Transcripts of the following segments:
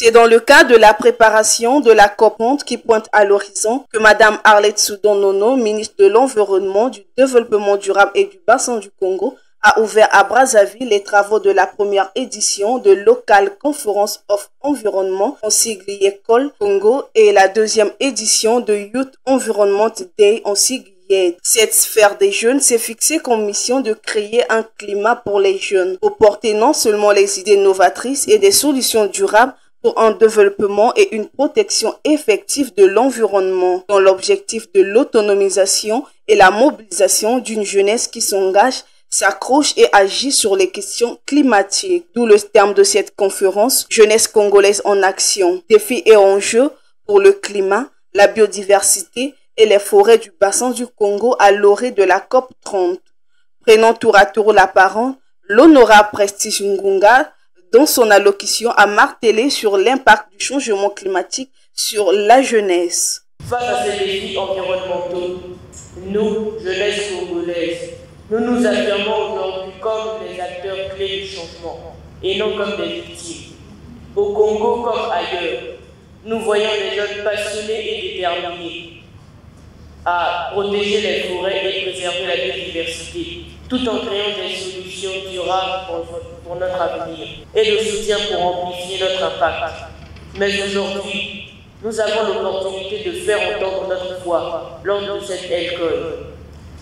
C'est dans le cadre de la préparation de la COP30 qui pointe à l'horizon que Mme Arlette Soudan Nono, ministre de l'Environnement, du Développement durable et du Bassin du Congo, a ouvert à Brazzaville les travaux de la première édition de Local Conference of Environment, en sigle YECOL Congo, et la deuxième édition de Youth Environment Day, en sigle YED. Cette sphère des jeunes s'est fixée comme mission de créer un climat pour les jeunes, pour porter non seulement les idées novatrices et des solutions durables pour un développement et une protection effective de l'environnement, dans l'objectif de l'autonomisation et la mobilisation d'une jeunesse qui s'engage, s'accroche et agit sur les questions climatiques. D'où le terme de cette conférence, Jeunesse congolaise en action, défis et enjeux pour le climat, la biodiversité et les forêts du bassin du Congo à l'orée de la COP30. Prenant tour à tour la parole, l'honorable Prestige Ngunga, dans son allocution, a martelé sur l'impact du changement climatique sur la jeunesse. Face à ces défis environnementaux, nous, jeunesse congolaise, nous nous affirmons aujourd'hui comme les acteurs clés du changement et non comme des victimes. Au Congo comme ailleurs, nous voyons des jeunes passionnés et déterminés à protéger les forêts et préserver la biodiversité, tout en créant des solutions durables pour notre avenir et de soutien pour amplifier notre impact. Mais aujourd'hui, nous avons l'opportunité de faire entendre notre voix lors de cette école.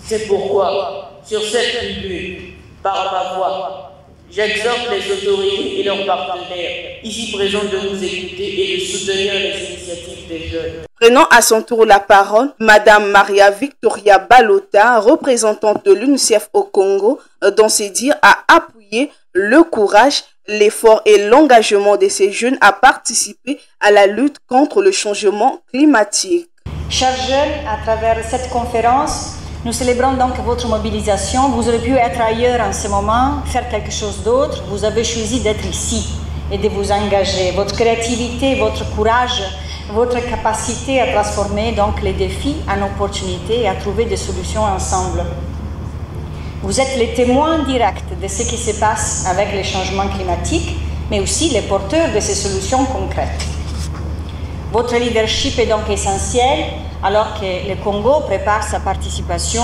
C'est pourquoi, sur cette tribune, par ma voix, j'exhorte les autorités et leurs partenaires ici présents de nous écouter et de soutenir les initiatives des jeunes. Prenant à son tour la parole, Madame Maria Victoria Balota, représentante de l'UNICEF au Congo, dans ses dires a appuyé le courage, l'effort et l'engagement de ces jeunes à participer à la lutte contre le changement climatique. Chers jeunes, à travers cette conférence, nous célébrons donc votre mobilisation. Vous aurez pu être ailleurs en ce moment, faire quelque chose d'autre. Vous avez choisi d'être ici et de vous engager. Votre créativité, votre courage, votre capacité à transformer donc les défis en opportunités et à trouver des solutions ensemble. Vous êtes les témoins directs de ce qui se passe avec les changements climatiques, mais aussi les porteurs de ces solutions concrètes. Votre leadership est donc essentiel alors que le Congo prépare sa participation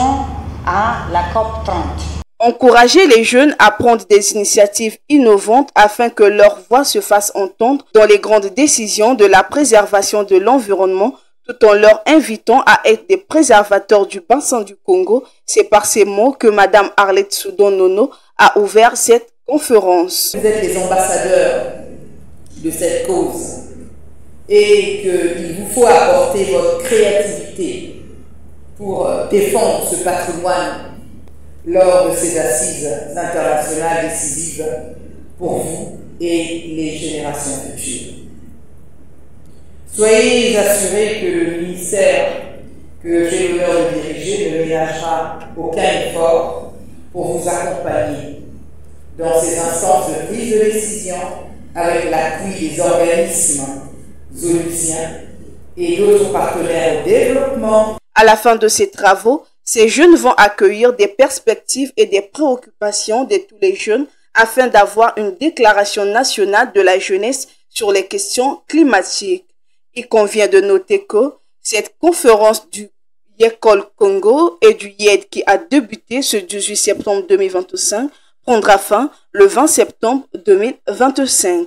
à la COP30. Encourager les jeunes à prendre des initiatives innovantes afin que leur voix se fasse entendre dans les grandes décisions de la préservation de l'environnement, tout en leur invitant à être des préservateurs du bassin du Congo. C'est par ces mots que Mme Arlette Soudan Nono a ouvert cette conférence. Vous êtes les ambassadeurs de cette cause et qu'il vous faut apporter votre créativité pour défendre ce patrimoine lors de ces assises internationales décisives pour vous et les générations futures. Soyez assurés que le ministère que j'ai l'honneur de diriger ne ménagera aucun effort pour vous accompagner dans ces instances de prise de décision avec l'appui des organismes onusiens et d'autres partenaires au développement. À la fin de ces travaux, ces jeunes vont accueillir des perspectives et des préoccupations de tous les jeunes afin d'avoir une déclaration nationale de la jeunesse sur les questions climatiques. Il convient de noter que cette conférence du YECOL Congo et du YED qui a débuté ce 18 septembre 2025 prendra fin le 20 septembre 2025.